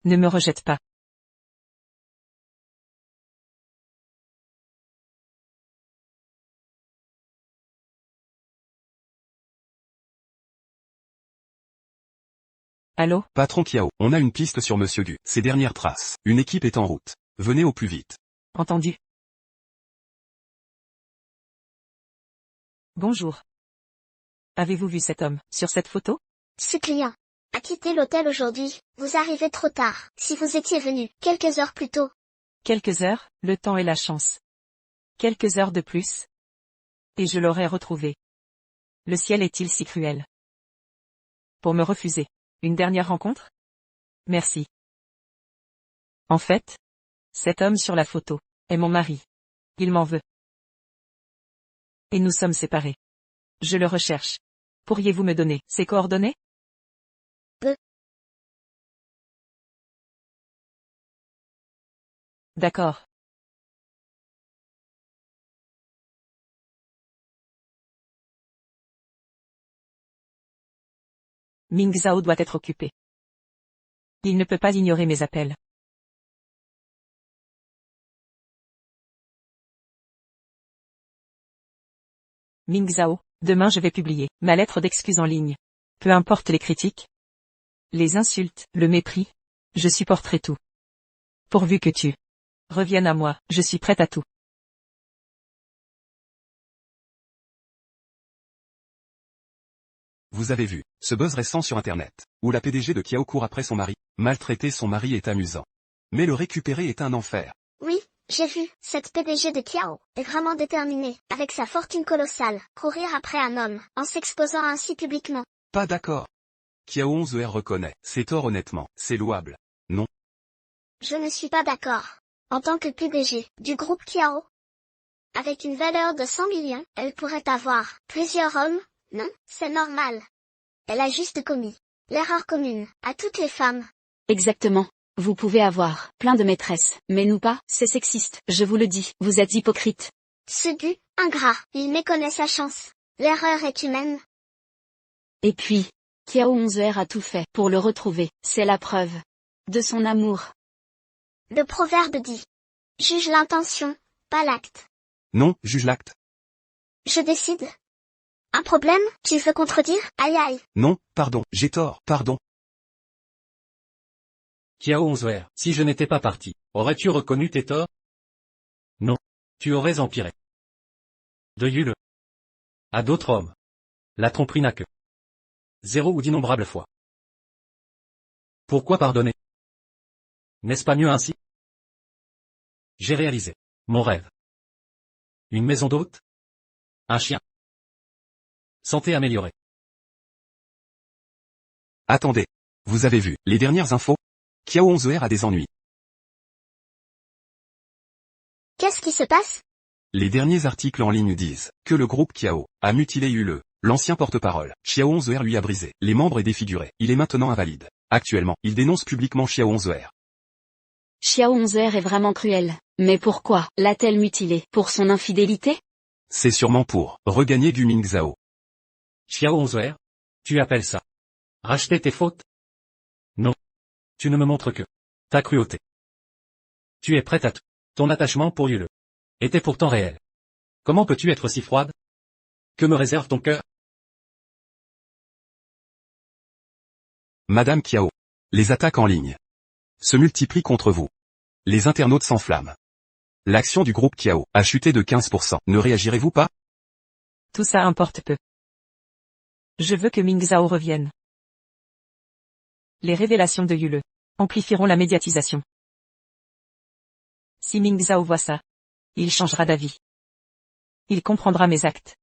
Ne me rejette pas. Allô? Patron Kiao, on a une piste sur Monsieur Gu. Ses dernières traces. Une équipe est en route. Venez au plus vite. Entendu. Bonjour. Avez-vous vu cet homme, sur cette photo? Ce client a quitté l'hôtel aujourd'hui. Vous arrivez trop tard. Si vous étiez venu quelques heures plus tôt. Quelques heures, le temps et la chance. Quelques heures de plus. Et je l'aurais retrouvé. Le ciel est-il si cruel? Pour me refuser. Une dernière rencontre? Merci. En fait, cet homme sur la photo est mon mari. Il m'en veut. Et nous sommes séparés. Je le recherche. Pourriez-vous me donner ses coordonnées? D'accord. Ming Zhao doit être occupé. Il ne peut pas ignorer mes appels. Ming Zhao, demain je vais publier ma lettre d'excuse en ligne. Peu importe les critiques, les insultes, le mépris, je supporterai tout. Pourvu que tu reviennes à moi, je suis prête à tout. Vous avez vu, ce buzz récent sur Internet, où la PDG de Kiao court après son mari. Maltraiter son mari est amusant. Mais le récupérer est un enfer. Oui, j'ai vu. Cette PDG de Kiao est vraiment déterminée, avec sa fortune colossale, courir après un homme, en s'exposant ainsi publiquement. Pas d'accord. Kiao 11R reconnaît. C'est tort honnêtement, c'est louable. Non. Je ne suis pas d'accord. En tant que PDG du groupe Kiao, avec une valeur de 100 millions, elle pourrait avoir plusieurs hommes. Non, c'est normal. Elle a juste commis l'erreur commune à toutes les femmes. Exactement. Vous pouvez avoir plein de maîtresses, mais nous pas, c'est sexiste, je vous le dis, vous êtes hypocrite. Ce Gu, ingrat, il méconnaît sa chance. L'erreur est humaine. Et puis, Kiao 11R a tout fait pour le retrouver, c'est la preuve de son amour. Le proverbe dit: juge l'intention, pas l'acte. Non, juge l'acte. Je décide. Un problème? Tu veux contredire? Aïe aïe. Non, pardon, j'ai tort, pardon. Kiao 11R, si je n'étais pas parti, aurais-tu reconnu tes torts? Non. Tu aurais empiré. De Yule. À d'autres hommes. La tromperie n'a que 0 ou d'innombrables fois. Pourquoi pardonner? N'est-ce pas mieux ainsi? J'ai réalisé mon rêve. Une maison d'hôte? Un chien. Santé améliorée. Attendez. Vous avez vu, les dernières infos? Kiao 11R a des ennuis. Qu'est-ce qui se passe? Les derniers articles en ligne disent que le groupe Kiao a mutilé Yule, L'ancien porte-parole, Xiao 11R lui a brisé les membres et défiguré. Il est maintenant invalide. Actuellement, il dénonce publiquement Xiao 11R. Xiao 11R est vraiment cruel. Mais pourquoi l'a-t-elle mutilé? Pour son infidélité? C'est sûrement pour regagner du Mingzhao. Xiao 11R? Tu appelles ça racheter tes fautes? Non. Tu ne me montres que ta cruauté. Tu es prête à tout. Ton attachement pour Yule était pourtant réel. Comment peux-tu être si froide? Que me réserve ton cœur? Madame Kiao. Les attaques en ligne se multiplient contre vous. Les internautes s'enflamment. L'action du groupe Kiao a chuté de 15%. Ne réagirez-vous pas? Tout ça importe peu. Je veux que Mingzhao revienne. Les révélations de Yule amplifieront la médiatisation. Si Mingzhao voit ça, il changera d'avis. Il comprendra mes actes.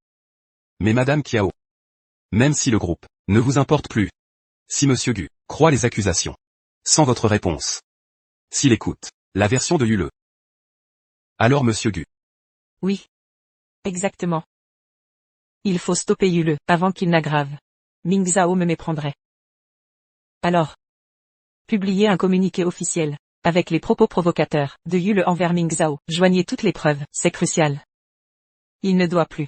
Mais Madame Kiao, même si le groupe ne vous importe plus, si Monsieur Gu croit les accusations, sans votre réponse, s'il écoute la version de Yule, alors Monsieur Gu, Oui. Exactement. Il faut stopper Yule avant qu'il n'aggrave. Mingzhao me méprendrait. Alors, publiez un communiqué officiel, avec les propos provocateurs de Yule envers Mingzhao. Joignez toutes les preuves, c'est crucial. Il ne doit plus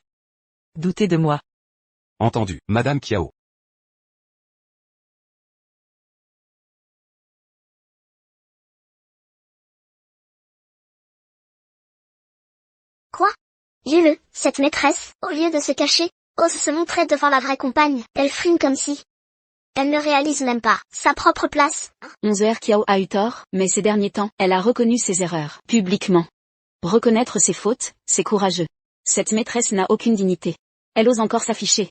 douter de moi. entendu, Madame Kiao. Quoi? Yule, cette maîtresse, au lieu de se cacher, ose se montrer devant la vraie compagne. Elle frime comme si elle ne réalise même pas sa propre place. 11R Kiao a eu tort, mais ces derniers temps, elle a reconnu ses erreurs, publiquement. Reconnaître ses fautes, c'est courageux. Cette maîtresse n'a aucune dignité. Elle ose encore s'afficher.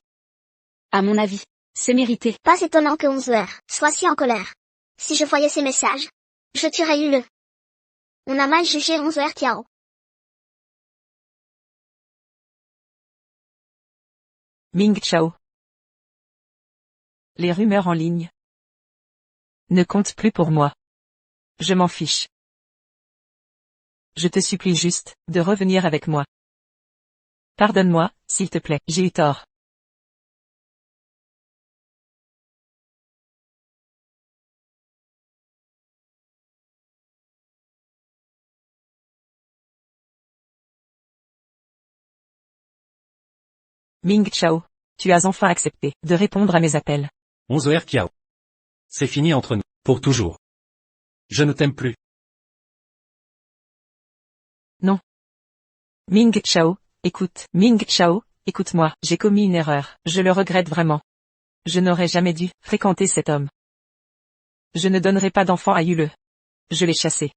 À mon avis, c'est mérité. Pas étonnant que 11h soit si en colère. Si je voyais ces messages, je tuerais Yule. On a mal jugé 11h Kiao. Mingzhao. Les rumeurs en ligne ne comptent plus pour moi. Je m'en fiche. Je te supplie juste de revenir avec moi. Pardonne-moi, s'il te plaît, j'ai eu tort. Mingzhao, tu as enfin accepté de répondre à mes appels. 11R Kiao. C'est fini entre nous, pour toujours. Je ne t'aime plus. Non. Mingzhao, Mingzhao, écoute-moi, j'ai commis une erreur, je le regrette vraiment. Je n'aurais jamais dû fréquenter cet homme. Je ne donnerai pas d'enfant à Yule. Je l'ai chassé.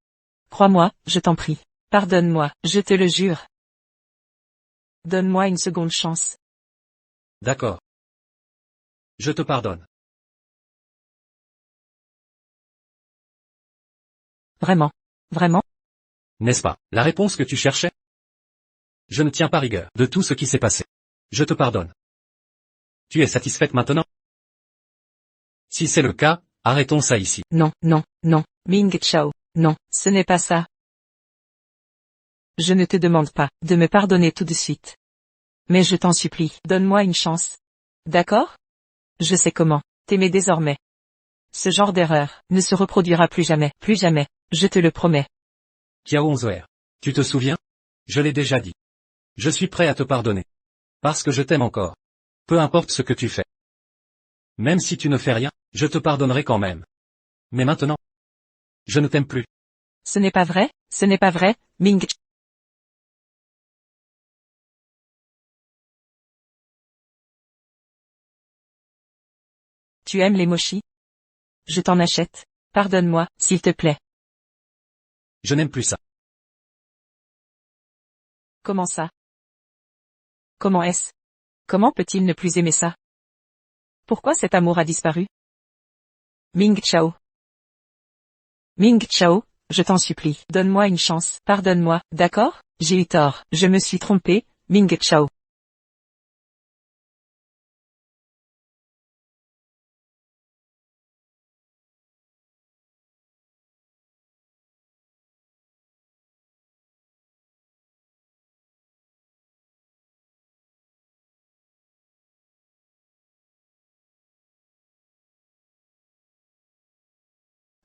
Crois-moi, je t'en prie. Pardonne-moi, je te le jure. Donne-moi une seconde chance. D'accord. Je te pardonne. Vraiment. Vraiment? N'est-ce pas la réponse que tu cherchais? Je ne tiens pas rigueur de tout ce qui s'est passé. Je te pardonne. Tu es satisfaite maintenant? Si c'est le cas, arrêtons ça ici. Non, non, non, Mingzhao, non, ce n'est pas ça. Je ne te demande pas de me pardonner tout de suite. Mais je t'en supplie, donne-moi une chance. D'accord? Je sais comment t'aimer désormais. Ce genre d'erreur ne se reproduira plus jamais, je te le promets. Kiao 11R. Tu te souviens? Je l'ai déjà dit. Je suis prêt à te pardonner. Parce que je t'aime encore. Peu importe ce que tu fais. Même si tu ne fais rien, je te pardonnerai quand même. Mais maintenant, je ne t'aime plus. Ce n'est pas vrai, Mingzhao. Tu aimes les mochis? Je t'en achète. Pardonne-moi, s'il te plaît. Je n'aime plus ça. Comment ça? Comment est-ce? Comment peut-il ne plus aimer ça? Pourquoi cet amour a disparu? Mingzhao. Mingzhao, je t'en supplie, donne-moi une chance, pardonne-moi, d'accord? J'ai eu tort, je me suis trompé, Mingzhao.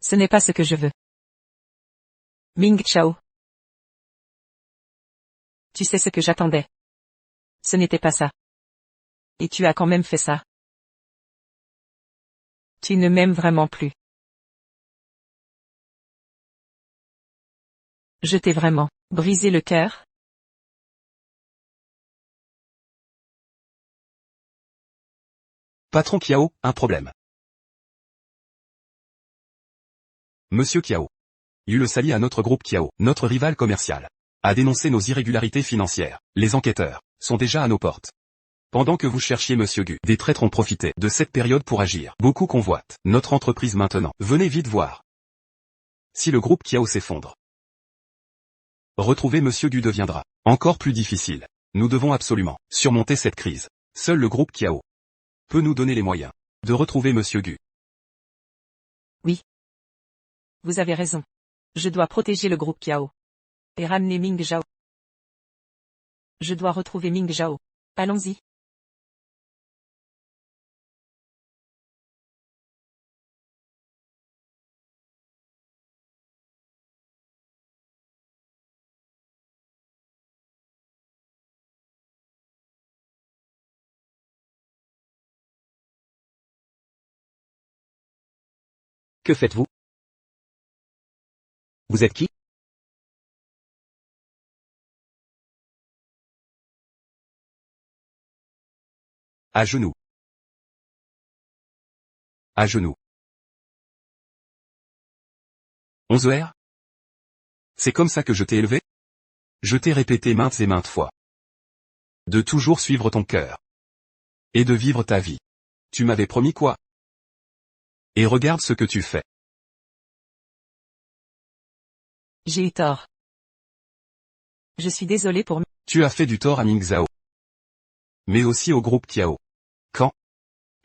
Ce n'est pas ce que je veux. Ming Chao. Tu sais ce que j'attendais. Ce n'était pas ça. Et tu as quand même fait ça. Tu ne m'aimes vraiment plus. Je t'ai vraiment brisé le cœur. Patron Kiao, un problème. Monsieur Kiao. Yu le sali à notre groupe Kiao, notre rival commercial. A dénoncé nos irrégularités financières. Les enquêteurs sont déjà à nos portes. Pendant que vous cherchiez Monsieur Gu, des traîtres ont profité de cette période pour agir. Beaucoup convoitent notre entreprise maintenant. Venez vite voir. Si le groupe Kiao s'effondre, retrouver Monsieur Gu deviendra encore plus difficile. Nous devons absolument surmonter cette crise. Seul le groupe Kiao peut nous donner les moyens de retrouver Monsieur Gu. Oui. Vous avez raison. Je dois protéger le groupe Kiao. Et ramener Ming Zhao. Je dois retrouver Ming Zhao. Allons-y. Que faites-vous? Vous êtes qui? À genoux. À genoux. 11 heures? C'est comme ça que je t'ai élevé? Je t'ai répété maintes et maintes fois. De toujours suivre ton cœur. Et de vivre ta vie. Tu m'avais promis quoi? Et regarde ce que tu fais. J'ai eu tort. Je suis désolé pour... Tu as fait du tort à Ming Zhao. Mais aussi au groupe Kiao. Quand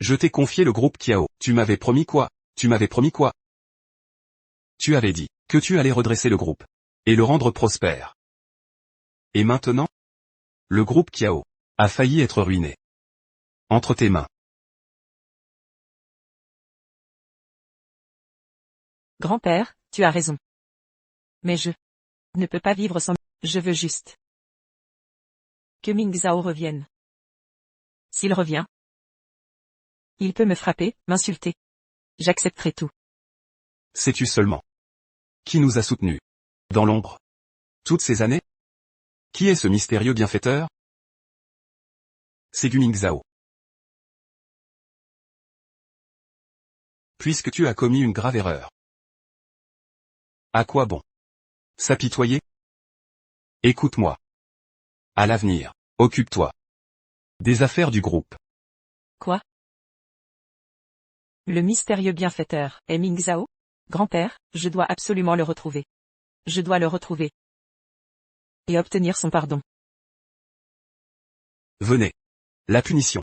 je t'ai confié le groupe Kiao, tu m'avais promis quoi? Tu m'avais promis quoi? Tu avais dit que tu allais redresser le groupe. Et le rendre prospère. Et maintenant? Le groupe Kiao a failli être ruiné. Entre tes mains. Grand-père, tu as raison. Mais je ne peux pas vivre sans... Je veux juste que Ming Zhao revienne. S'il revient, il peut me frapper, m'insulter. J'accepterai tout. Sais-tu seulement qui nous a soutenus dans l'ombre toutes ces années? Qui est ce mystérieux bienfaiteur? C'est Gu Ming Zhao. Puisque tu as commis une grave erreur. À quoi bon s'apitoyer? Écoute-moi. À l'avenir, occupe-toi des affaires du groupe. Quoi? Le mystérieux bienfaiteur est Ming Zhao? Grand-père, je dois absolument le retrouver. Je dois le retrouver. Et obtenir son pardon. Venez. La punition.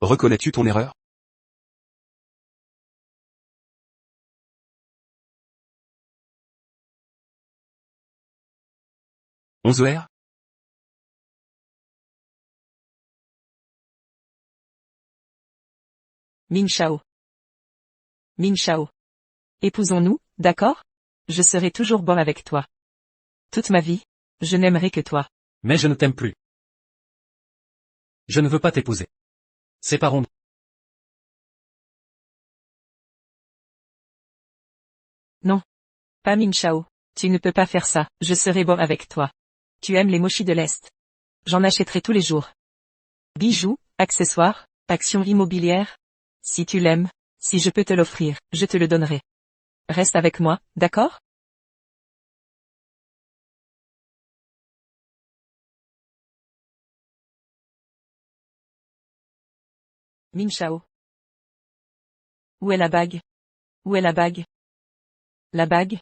Reconnais-tu ton erreur? Onze heures? Ming Shao. Ming Shao. Épousons-nous, d'accord? Je serai toujours bon avec toi. Toute ma vie, je n'aimerai que toi. Mais je ne t'aime plus. Je ne veux pas t'épouser. Séparons-nous. Non. Pas Ming Shao. Tu ne peux pas faire ça. Je serai bon avec toi. Tu aimes les mochis de l'Est. J'en achèterai tous les jours. Bijoux, accessoires, actions immobilières. Si tu l'aimes, si je peux te l'offrir, je te le donnerai. Reste avec moi, d'accord? Ming Shao. Où est la bague? Où est la bague? La bague?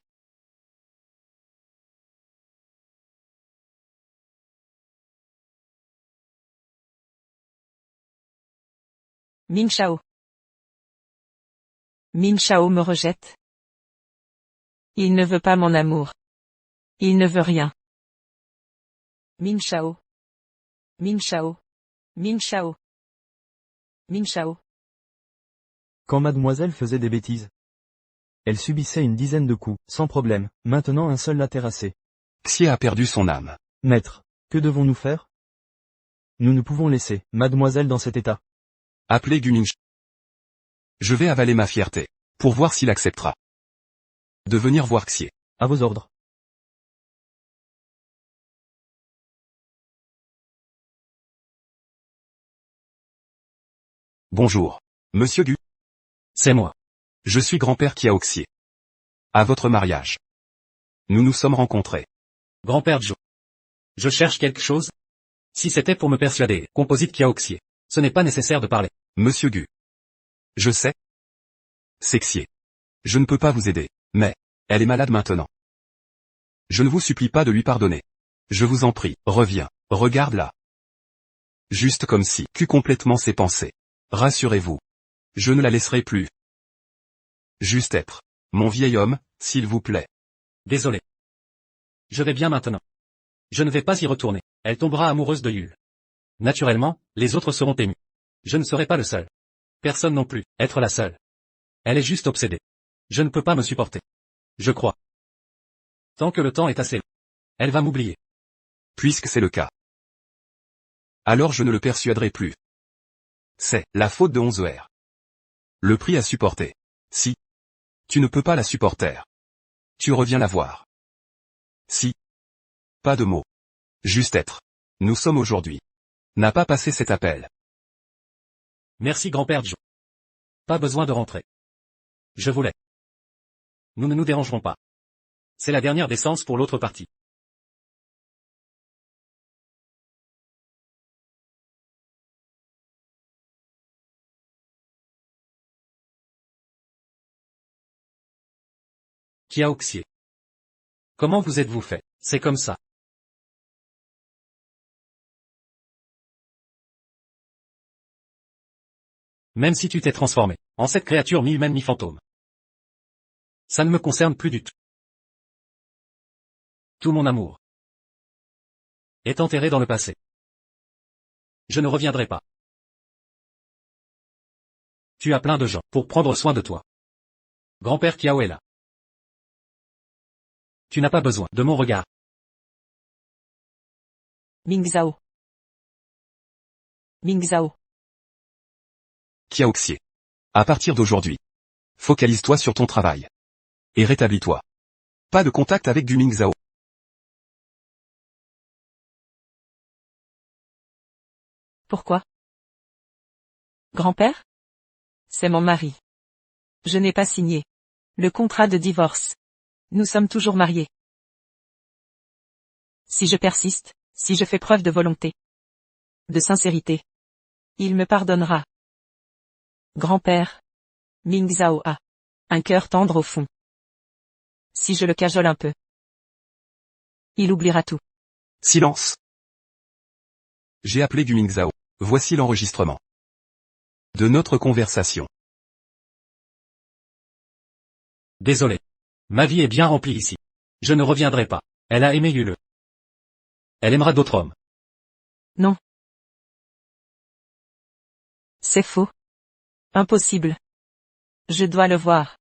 Ming Shao. Ming Shao me rejette. Il ne veut pas mon amour. Il ne veut rien. Ming Shao. Ming Shao. Ming Shao. Ming Shao. Quand mademoiselle faisait des bêtises. Elle subissait une dizaine de coups, sans problème, maintenant un seul l'a terrassé. Xie a perdu son âme. Maître, que devons-nous faire? Nous ne pouvons laisser mademoiselle dans cet état. Appelez Guming. Je vais avaler ma fierté. Pour voir s'il acceptera. De venir voir Xie. À vos ordres. Bonjour. Monsieur Gu. C'est moi. Je suis grand-père Kiao Xie. À votre mariage. Nous nous sommes rencontrés. Grand-père Zhou. Je cherche quelque chose? Si c'était pour me persuader, composite Kiaoxie. Ce n'est pas nécessaire de parler. Monsieur Gu. Je sais. C'est Xie. Je ne peux pas vous aider, mais, elle est malade maintenant. Je ne vous supplie pas de lui pardonner. Je vous en prie, reviens, regarde là. Juste comme si, complètement ses pensées. Rassurez-vous. Je ne la laisserai plus. Juste être. Mon vieil homme, s'il vous plaît. Désolé. Je vais bien maintenant. Je ne vais pas y retourner. Elle tombera amoureuse de Yul. Naturellement, les autres seront émus. Je ne serai pas le seul. Personne non plus, être la seule. Elle est juste obsédée. Je ne peux pas me supporter. Je crois. Tant que le temps est assez long. Elle va m'oublier. Puisque c'est le cas. Alors je ne le persuaderai plus. C'est la faute de 11R. Le prix à supporter. Si. Tu ne peux pas la supporter. Tu reviens la voir. Si. Pas de mots. Juste être. Nous sommes aujourd'hui. N'a pas passé cet appel. Merci grand-père Zhou. Pas besoin de rentrer. Je voulais. Nous ne nous dérangerons pas. C'est la dernière décence pour l'autre partie. Kiaoxie. Comment vous êtes-vous fait? C'est comme ça. Même si tu t'es transformé en cette créature mi-humaine mi-fantôme. Ça ne me concerne plus du tout. Tout mon amour est enterré dans le passé. Je ne reviendrai pas. Tu as plein de gens pour prendre soin de toi. Grand-père Kiao est là. Tu n'as pas besoin de mon regard. Ming Zhao. Ming Zhao. Kiaoxie. À partir d'aujourd'hui. Focalise-toi sur ton travail. Et rétablis-toi. Pas de contact avec du Mingzao. Pourquoi? Grand-père? C'est mon mari. Je n'ai pas signé le contrat de divorce. Nous sommes toujours mariés. Si je persiste, si je fais preuve de volonté, de sincérité, il me pardonnera. Grand-père. Ming Zhao a un cœur tendre au fond. Si je le cajole un peu, il oubliera tout. Silence. J'ai appelé du Mingzao. Voici l'enregistrement de notre conversation. Désolé. Ma vie est bien remplie ici. Je ne reviendrai pas. Elle a aimé Yule. Elle aimera d'autres hommes. Non. C'est faux. Impossible. Je dois le voir.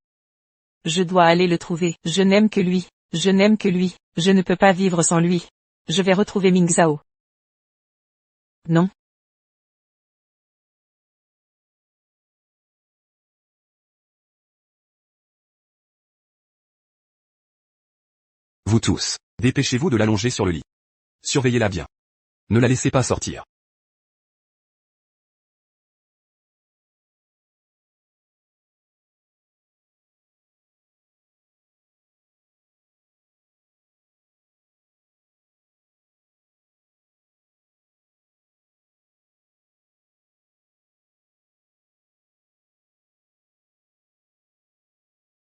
Je dois aller le trouver. Je n'aime que lui. Je n'aime que lui. Je ne peux pas vivre sans lui. Je vais retrouver Ming Zhao. Non. Vous tous, dépêchez-vous de l'allonger sur le lit. Surveillez-la bien. Ne la laissez pas sortir.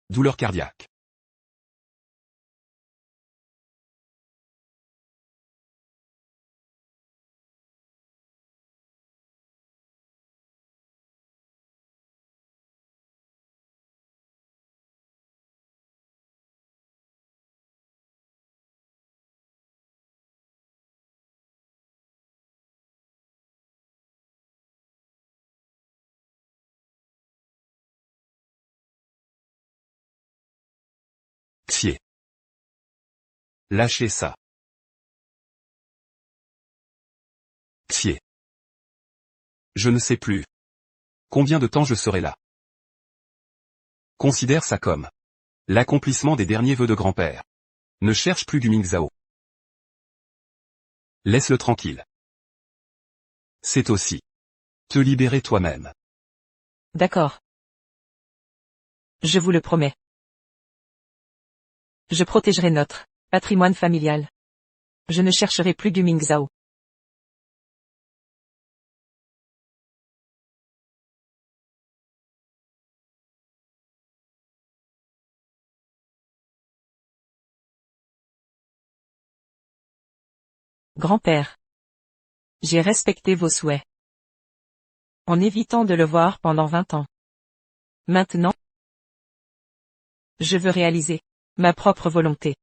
Douleur cardiaque. Lâchez ça. Xier. Je ne sais plus. Combien de temps je serai là? Considère ça comme l'accomplissement des derniers vœux de grand-père. Ne cherche plus Guming Zhao. Laisse-le tranquille. C'est aussi te libérer toi-même. D'accord. Je vous le promets. Je protégerai notre patrimoine familial. Je ne chercherai plus Guming Zhao. Grand-père. J'ai respecté vos souhaits. En évitant de le voir pendant 20 ans. Maintenant, je veux réaliser ma propre volonté.